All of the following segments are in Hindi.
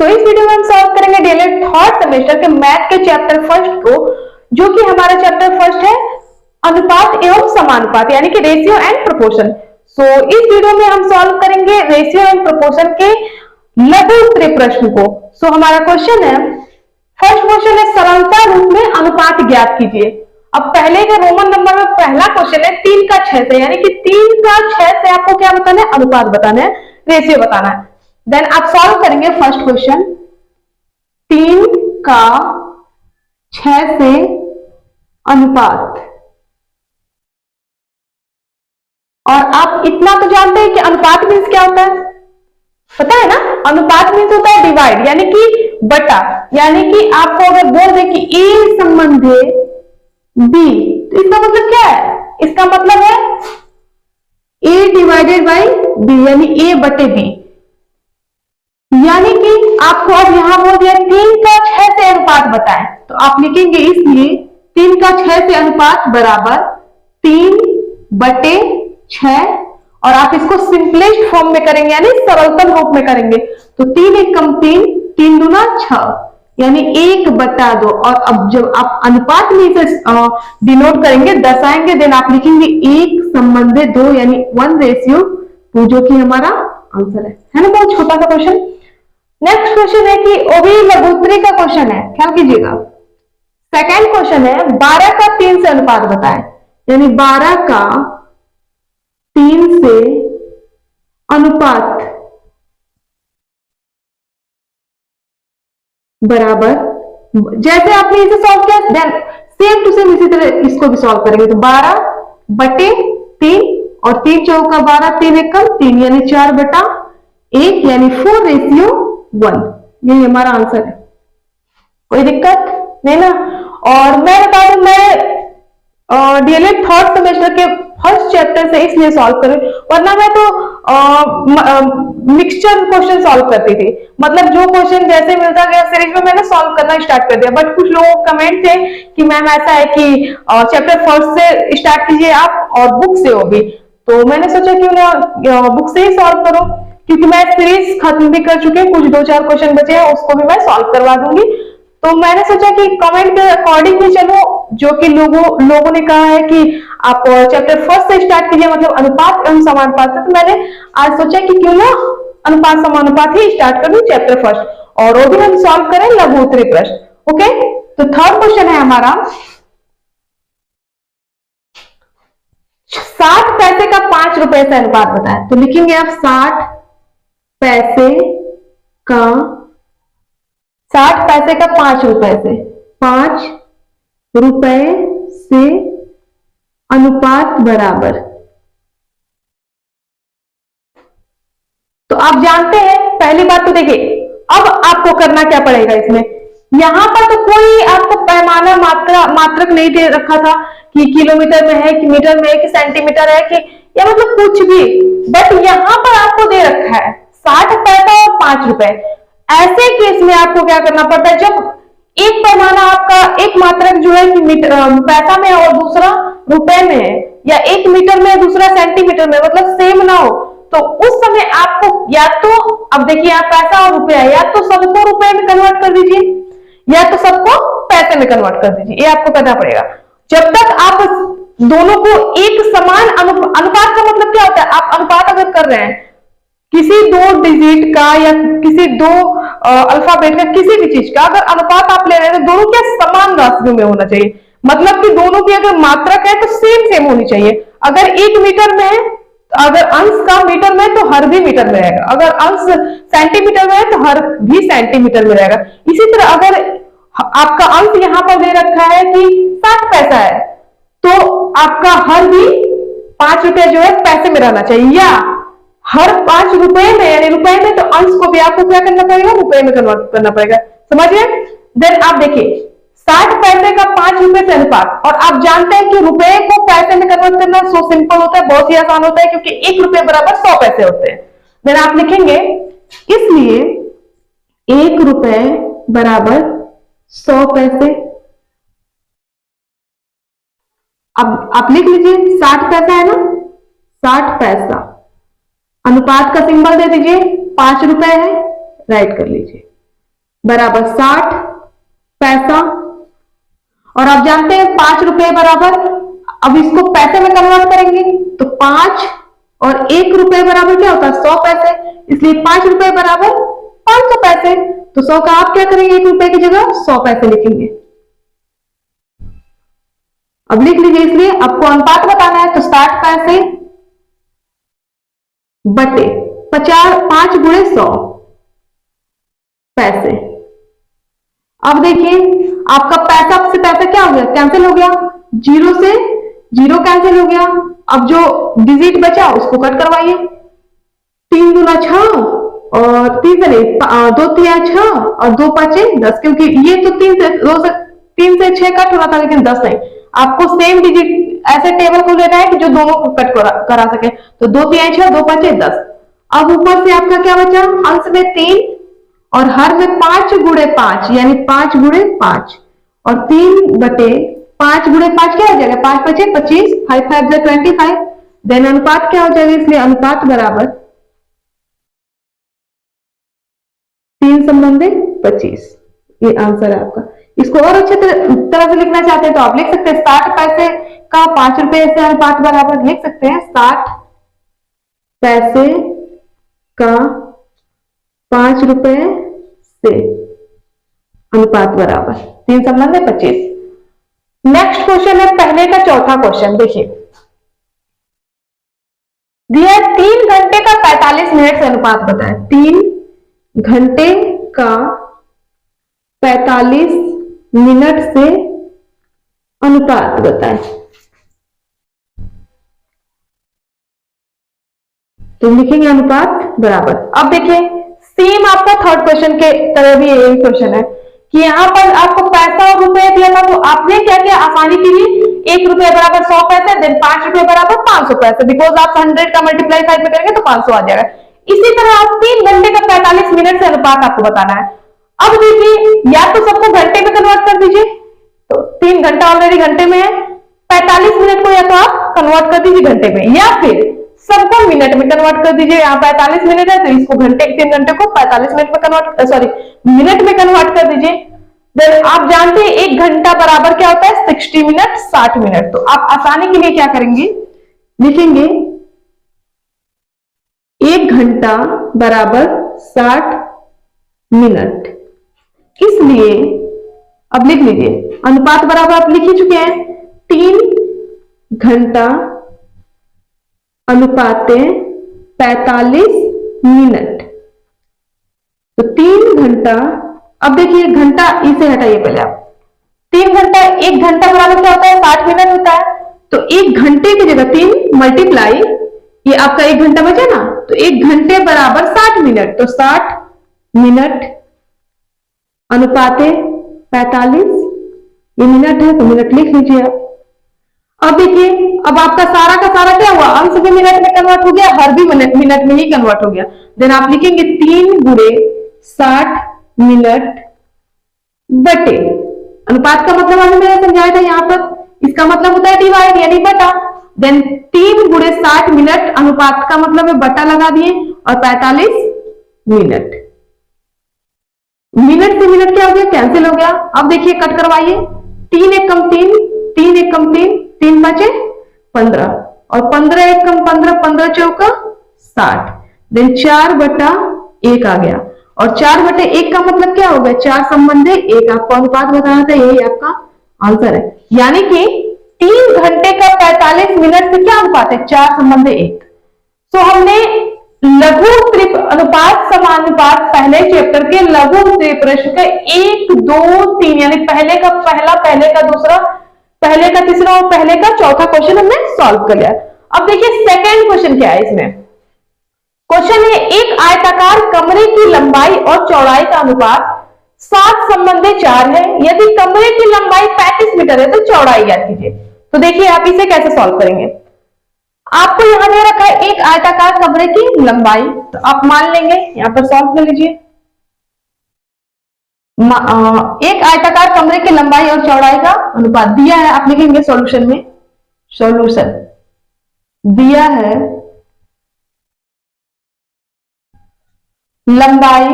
सो इस वीडियो में हम सॉल्व करेंगे डीएलएड थर्ड सेमेस्टर के मैथ के चैप्टर फर्स्ट को, जो कि हमारा चैप्टर फर्स्ट है अनुपात एवं समानुपात यानी कि रेशियो एंड प्रोपोर्शन। सो इस वीडियो में हम सॉल्व करेंगे रेशियो एंड प्रोपोर्शन के लघु उत्तरीय प्रश्न को। सो हमारा क्वेश्चन है, फर्स्ट क्वेश्चन है सरलता रूप में अनुपात ज्ञात कीजिए। अब पहले के रोमन नंबर में पहला क्वेश्चन है 3 का 6 से, यानी कि 3 का 6 से आपको क्या बताना है, अनुपात बताना है, रेशियो बताना है। देन आप सॉल्व करेंगे फर्स्ट क्वेश्चन 3 का 6 से अनुपात। और आप इतना तो जानते हैं कि अनुपात मीन्स क्या होता है, पता है ना? अनुपात मीन्स होता है डिवाइड यानी कि बटा, यानी कि आपको अगर बोल दे कि ए संबंधे बी, तो इसका मतलब क्या है? इसका मतलब है ए डिवाइडेड बाई बी यानी ए बटे बी। यानी कि आपको अब यहां बोल दिया 3 का 6 से अनुपात बताएं, तो आप लिखेंगे इसलिए 3 का 6 से अनुपात बराबर 3 बटे 6, और आप इसको सिंपलेस्ट फॉर्म में करेंगे यानी सरलतम रूप में करेंगे तो 3 एक कम 3, 3 दूना 6 यानी 1 बटा 2। और अब जब आप अनुपात में इसे डिनोट करेंगे, दर्शाएंगे, देन आप लिखेंगे 1 संबंधे 2 यानी 1:2, जो कि हमारा आंसर है ना? बहुत छोटा सा क्वेश्चन। नेक्स्ट क्वेश्चन है कि वो भी लघु उत्तरीय का क्वेश्चन है, ख्याल कीजिएगा। सेकेंड क्वेश्चन है 12 का 3 से अनुपात बताएं, यानी 12 का 3 से अनुपात बराबर, जैसे आपने इसे सॉल्व किया देन सेम टू सेम इसी तरह इसको भी सॉल्व करेंगे। तो 12 बटे 3 और 3 चौका 12, 3 एक कम 3 यानी 4 बटा 1 यानी 4:1। यही हमारा आंसर है, कोई दिक्कत नहीं ना? और मैं बता दूं, मैं डीएलएड थर्ड सेमेस्टर के फर्स्ट चैप्टर से इसलिए सॉल्व कर रही हूं, वरना मैं तो मिक्सचर क्वेश्चन सॉल्व करती थी। मतलब जो क्वेश्चन जैसे मिलता गया सीरीज में मैंने सॉल्व करना स्टार्ट कर दिया। बट कुछ लोगों को कमेंट थे कि मैम ऐसा है कि चैप्टर फर्स्ट से स्टार्ट कीजिए आप और बुक से हो भी, तो मैंने सोचा क्यों ना बुक से ही सॉल्व करो, क्योंकि मैं सीरीज खत्म भी कर चुकी हूँ, कुछ 2-4 क्वेश्चन बचे हैं उसको भी मैं सॉल्व करवा दूंगी। तो मैंने सोचा कि कमेंट के अकॉर्डिंग ही चलो, जो कि लोगों ने कहा है कि आप चैप्टर फर्स्ट से स्टार्ट कीजिए, मतलब अनुपात एवं समानुपात से। तो मैंने आज सोचा कि क्यों ना अनुपात समानुपात ही स्टार्ट कर दूं चैप्टर फर्स्ट, और वो भी हम सॉल्व करें लघु उत्तरीय प्रश्न। ओके, तो थर्ड क्वेश्चन है हमारा 60 पैसे का 5 रुपए से अनुपात बताएं। तो लिखेंगे आप 60 पैसे का 5 रुपए से, 5 रुपए से अनुपात बराबर। तो आप जानते हैं, पहली बात तो देखिए, अब आपको करना क्या पड़ेगा इसमें, यहां पर तो कोई आपको पैमाना मात्रक नहीं दे रखा था कि किलोमीटर में है कि मीटर में है कि सेंटीमीटर है कि, या मतलब कुछ भी, बट यहां पर आपको दे रखा है 60 पैसा और 5 रुपए। ऐसे केस में आपको क्या करना पड़ता है, जब एक पैमाना आपका, एक मात्रक जो है कि पैसा में और दूसरा रुपए में है, या एक मीटर में दूसरा सेंटीमीटर में, मतलब सेम ना हो, तो उस समय आपको या तो, अब देखिए आप पैसा और रुपया, या तो सबको रुपए में कन्वर्ट कर दीजिए या तो सबको पैसे में कन्वर्ट कर दीजिए, ये आपको करना पड़ेगा। जब तक आप दोनों को एक समान अनुपात का मतलब क्या होता है, आप अनुपात अगर कर रहे हैं किसी 2 डिजिट का या किसी 2 अल्फाबेट का, किसी भी चीज का अगर अनुपात आप ले रहे हैं तो दोनों क्या समान राशियों में होना चाहिए, मतलब कि दोनों की अगर मात्रक है तो सेम होनी चाहिए। अगर 1 मीटर में है, अगर अंश का मीटर में तो हर भी मीटर में रहेगा, अगर अंश सेंटीमीटर में है तो हर भी सेंटीमीटर में रहेगा। इसी तरह अगर आपका अंश यहाँ पर दे रखा है कि 60 पैसा है, तो आपका हर भी 5 रुपया जो है पैसे में रहना चाहिए, या हर 5 रुपए में यानी रुपए में, तो अंश को भी आपको क्या करना पड़ेगा, रुपए में कन्वर्ट करना पड़ेगा। समझिए? देन आप देखिए 60 पैसे का 5 रुपए से अनुपात, और आप जानते हैं कि रुपए को पैसे में कन्वर्ट करना सो सिंपल होता है, बहुत ही आसान होता है, क्योंकि 1 रुपए बराबर 100 पैसे होते हैं। देन आप लिखेंगे इसलिए 1 रुपए बराबर 100 पैसे। अब आप लिख लीजिए 60 पैसा है ना, 60 पैसा अनुपात का सिंबल दे दीजिए, 5 रुपए है, राइट कर लीजिए। बराबर 60 पैसा। और आप जानते हैं 5 रुपए बराबर, अब इसको पैसे में कन्वर्ट करेंगे तो 5 और 1 रुपए बराबर क्या होता है 100 पैसे, इसलिए 5 रुपए बराबर 500 पैसे। तो 100 का आप क्या करेंगे 1 रुपए की जगह 100 पैसे लिखेंगे। अब लिख लीजिए, इसलिए आपको अनुपात बताना है तो 60 पैसे बटे 50, 5 गुणे 100 पैसे। अब देखिए आपका पैसा से पैसा क्या हो गया कैंसिल हो गया, जीरो से जीरो कैंसिल हो गया। अब जो डिजिट बचा उसको कट करवाइए, 3 दूना 6 और 3 से नहीं 2 तिया 6 और 2 पांचे 10, क्योंकि ये तो 3 से 6 कट हो रहा था लेकिन 10 नहीं। आपको सेम डिजिट ऐसे टेबल को लेना है कि जो दोनों को कट करा सके। तो 2 तिया 6 2 पांचे 10। अब ऊपर से आपका क्या बचा अंश में 3 और हर में 5 गुणे 5 यानी 5 गुणे 5 और 3 बटे 5 गुणे 5 क्या हो जाएगा 5 5 25, 5 5 25। देन अनुपात क्या हो जाएगा, इसलिए अनुपात बराबर 3 संबंधे 25। ये आंसर है आपका। इसको और अच्छे तरह से लिखना चाहते हैं तो आप लिख सकते हैं 60 पैसे का 5 रुपए से अनुपात बराबर लिख सकते हैं 60 पैसे का 5 रुपए से अनुपात बराबर 3 संबंध है 25। नेक्स्ट क्वेश्चन है पहले का चौथा क्वेश्चन। देखिए दिया 3 घंटे का 45 मिनट से अनुपात बताए, 3 घंटे का 45 मिनट से अनुपात बताए। तो लिखेंगे अनुपात बराबर। अब देखिए सेम आपका थर्ड क्वेश्चन के तरह भी यही क्वेश्चन है कि यहाँ पर आपको पैसा और रुपए दिया था तो आपने क्या किया आसानी के लिए 1 रुपये बराबर 100 पैसे, देन 5 रुपये बराबर 500 पैसे, बिकॉज आप 100 का मल्टीप्लाई साइड में करेंगे तो 500 आ जाएगा। इसी तरह आप 3 घंटे का 45 मिनट से अनुपात आपको बताना है। अब देखिए या तो सबको घंटे में कन्वर्ट कर दीजिए, तो 3 घंटा ऑलरेडी घंटे में है, 45 मिनट को या तो आप कन्वर्ट कर दीजिए घंटे में या फिर सबको मिनट में कन्वर्ट कर दीजिए। यहाँ 45 मिनट है तो इसको घंटे 3 घंटे को 45 मिनट में कन्वर्ट मिनट में कन्वर्ट कर दीजिए। देन आप जानते हैं 1 घंटा बराबर क्या होता है 60 मिनट 60 मिनट। तो आप आसानी के लिए क्या करेंगे लिखेंगे 1 घंटा बराबर 60 मिनट। इसलिए अब लिख लीजिए अनुपात बराबर आप लिख ही चुके हैं 3 घंटा अनुपात 45 मिनट। तो 3 घंटा, अब देखिए घंटा इसे हटाइए पहले आप, 3 घंटा 1 घंटा बराबर क्या होता है 60 मिनट होता है। तो 1 घंटे की जगह 3 मल्टीप्लाई ये आपका 1 घंटा बचा ना, तो 1 घंटे बराबर 60 मिनट। तो 60 मिनट अनुपात 45, ये मिनट है तो मिनट लिख लीजिए आप। अब देखिए अब आपका सारा का सारा क्या हुआ अंश भी मिनट में कन्वर्ट हो गया, हर भी मिनट में ही कन्वर्ट हो गया। देन आप लिखेंगे 3 गुणे 60 मिनट बटे अनुपात का मतलब हमने मैंने समझाया था यहाँ पर, इसका मतलब होता है डिवाइड यानी बटा। देन 3 गुणे 60 मिनट अनुपात का मतलब है बटा लगा दिए और 45 मिनट। मिनट से मिनट क्या हो गया कैंसिल हो गया। अब देखिए कट करवाइए 3 एक कम 3, 3 एक कम 3, 3 बचे 15 और 15 एक कम 15, 15 चौका 60। देन 4 बटा 1 आ गया और 4 बटे 1 का मतलब क्या हो गया 4 संबंधे 1। आपको अनुपात बताना था, यही आपका आंसर है। यानी कि 3 घंटे का 45 मिनट से क्या अनुपात है 4 संबंधे 1। तो हमने लघु त्रिप अनुपात समानुपात पहले चैप्टर के लघु त्रिप प्रश्न का 1 2 3 यानी पहले का पहला, पहले का दूसरा, पहले का तीसरा और पहले का चौथा क्वेश्चन हमने सॉल्व कर लिया। अब देखिए सेकंड क्वेश्चन क्या है इसमें। क्वेश्चन है एक आयताकार कमरे की लंबाई और चौड़ाई का अनुपात 7 संबंधे 4 है। यदि कमरे की लंबाई 35 मीटर है तो चौड़ाई ज्ञात कीजिए। तो देखिए आप इसे कैसे सॉल्व करेंगे। आपको यहां दे रखा है एक आयताकार कमरे की लंबाई, तो आप मान लेंगे यहां पर सॉल्व कर लीजिए। एक आयताकार कमरे की लंबाई और चौड़ाई का अनुपात दिया है, आप लिखेंगे सॉल्यूशन में, सॉल्यूशन दिया है लंबाई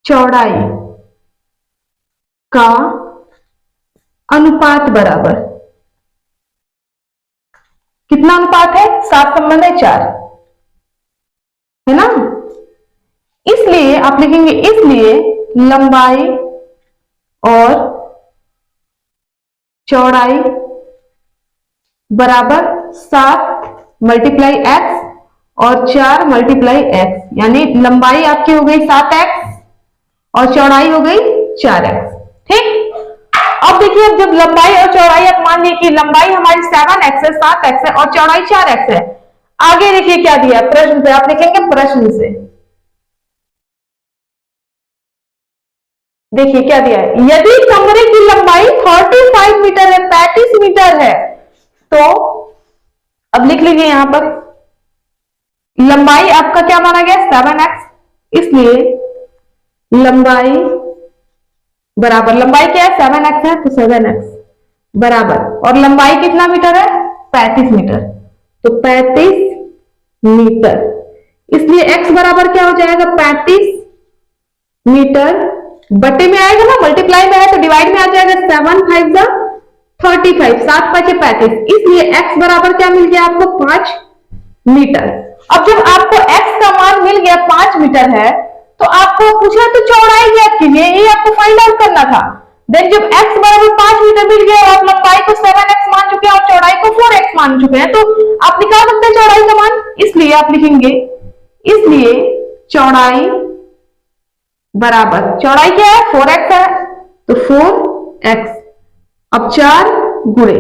चौड़ाई का अनुपात बराबर, कितना अनुपात है? 7:4, है ना। इसलिए आप लिखेंगे, इसलिए लंबाई और चौड़ाई बराबर 7 मल्टीप्लाई एक्स और 4 मल्टीप्लाई एक्स, यानी लंबाई आपकी हो गई 7x और चौड़ाई हो गई 4x। ठीक, अब देखिए, अब जब लंबाई और चौड़ाई, आप मान लीजिए कि लंबाई हमारी 7x है, 7x है और चौड़ाई 4x है। आगे देखिए क्या दिया प्रश्न से, आप लिखेंगे प्रश्न से, देखिए क्या दिया है, यदि कमरे की लंबाई 35 मीटर है, 35 मीटर है, तो अब लिख लीजिए यहां पर लंबाई आपका क्या माना गया? 7x, इसलिए लंबाई बराबर, लंबाई क्या है? 7x है, तो 7x बराबर, और लंबाई कितना मीटर है? 35 मीटर, तो 35 मीटर, इसलिए x बराबर क्या हो जाएगा? 35 मीटर बटे में आएगा ना, मल्टीप्लाई में है तो डिवाइड में आ जाएगा, 7 5 जा 35, 7 5 35, इसलिए x बराबर क्या मिल गया आपको? 5 मीटर। अब जब आपको x का मान मिल गया 5 मीटर है, तो आपको पूछा तो चौड़ाई ज्ञात कीजिए, ये आपको फाइंड आउट करना था। देन जब x बराबर 5 मीटर मिल गया और आप लंबाई को 7x मान चुके हैं और चौड़ाई को 4x मान चुके हैं, तो आप निकाल सकते हैं चौड़ाई का मान। इसलिए आप लिखेंगे, इसलिए चौड़ाई बराबर, चौड़ाई क्या है? 4x है, तो 4x, अब 4 गुणे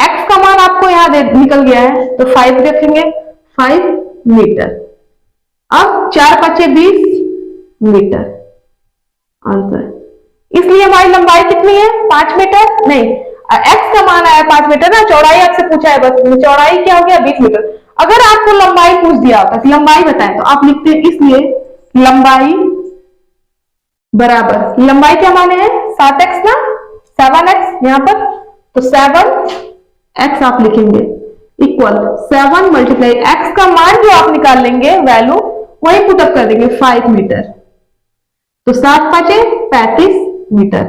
x का मान आपको यहां निकल गया है, तो 5 रखेंगे, 5 मीटर। अब 4 5 20 मीटर आंसर। इसलिए हमारी लंबाई कितनी है? 5 मीटर, नहीं x का मान आया 5 मीटर ना, चौड़ाई आपसे पूछा है, बस चौड़ाई क्या हो गया? 20 मीटर। अगर आपको लंबाई पूछ दिया होता कि लंबाई बताएं, तो आप लिखते हैं, इसलिए लंबाई बराबर, लंबाई क्या माने हैं? 7x ना, 7x यहां पर, तो 7x आप लिखेंगे इक्वल 7 मल्टीप्लाई x का मान जो आप निकाल लेंगे वैल्यू, वही पुटअप कर देंगे 5 मीटर, तो 7 5 35 मीटर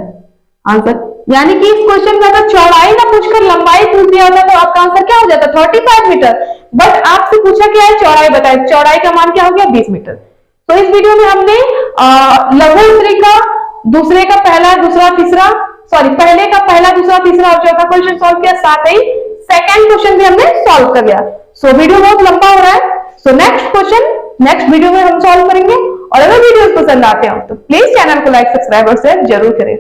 आंसर। यानी कि इस क्वेश्चन में अगर चौड़ाई ना पूछकर लंबाई पूछ दिया होता तो आपका आंसर क्या हो जाता? 35 मीटर, बट आपसे पूछा क्या है? चौड़ाई बताए, चौड़ाई का मान क्या हो गया? 20 मीटर। तो इस वीडियो में हमने लघु उत्तरी का दूसरे का पहला दूसरा तीसरा, सॉरी पहले का पहला दूसरा तीसरा और चौथा क्वेश्चन सॉल्व किया, साथ ही सेकंड क्वेश्चन भी हमने सॉल्व कर लिया। सो वीडियो बहुत लंबा हो रहा है, so next question next video में हम सॉल्व करेंगे। और अगर वीडियो पसंद आते हो तो प्लीज चैनल को लाइक सब्सक्राइब और शेयर जरूर करें।